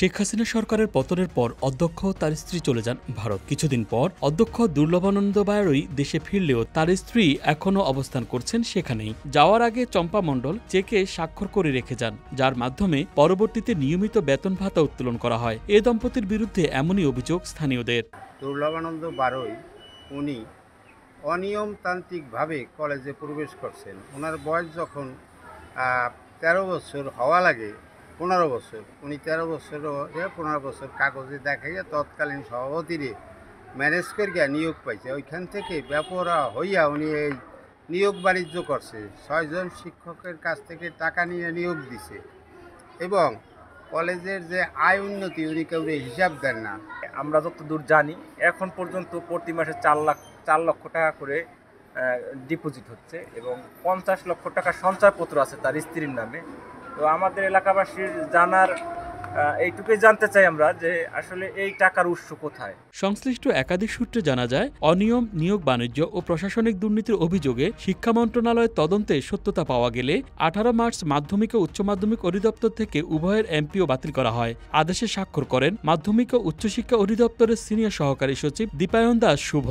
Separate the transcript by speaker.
Speaker 1: শেখ হাসিনা সরকারের পতনের পর অধ্যক্ষ তার স্ত্রী চলে যান ভারত। কিছুদিন পর অধ্যক্ষ দুর্লভানন্দ বায়াড়ই দেশে ফিরলেও তার স্ত্রী এখনও অবস্থান করছেন সেখানেই। যাওয়ার আগে চম্পা মণ্ডল চেকে স্বাক্ষর করে রেখে যান, যার মাধ্যমে পরবর্তীতে নিয়মিত বেতন ভাতা উত্তোলন করা হয়। এ দম্পতির বিরুদ্ধে এমনই অভিযোগ স্থানীয়দের।
Speaker 2: দুর্লভানন্দ বায়াড়ই উনি অনিয়মতান্ত্রিকভাবে কলেজে প্রবেশ করছেন। ওনার বয়স যখন 13 বছর হওয়া লাগে, 15 বছর, উনি 13 বছর 15 বছর কাগজে দেখাইয়া তৎকালীন সভাপতিরে ম্যানেজ করিয়া নিয়োগ পাইছে। ওইখান থেকে বেপরা হইয়া উনি এই নিয়োগ বাণিজ্য করছে। 6 জন শিক্ষকের কাছ থেকে টাকা নিয়ে নিয়োগ দিছে এবং কলেজের যে আয় উন্নতি উনি কেউ হিসাব দেন না।
Speaker 3: আমরা যতদূর জানি এখন পর্যন্ত প্রতি মাসে 4 লক্ষ টাকা করে ডিপোজিট হচ্ছে এবং 50 লক্ষ টাকা সঞ্চয়পত্র আছে তার স্ত্রীর নামে। তো আমাদের এলাকাবাসীর জানার এইটুকুই জানতে চাই আমরা যে আসলে এই টাকার উৎস কোথায়।
Speaker 1: সংশ্লিষ্ট একাধিক সূত্রে জানা যায়, অনিয়ম, নিয়োগ বাণিজ্য ও প্রশাসনিক দুর্নীতির অভিযোগে শিক্ষা মন্ত্রণালয়ের তদন্তে সত্যতা পাওয়া গেলে 18 মার্চ মাধ্যমিক ও উচ্চ মাধ্যমিক অধিদপ্তর থেকে উভয়ের এমপিও বাতিল করা হয়। আদেশে স্বাক্ষর করেন মাধ্যমিক ও উচ্চশিক্ষা অধিদপ্তরের সিনিয়র সহকারী সচিব দীপায়ন দাস শুভ।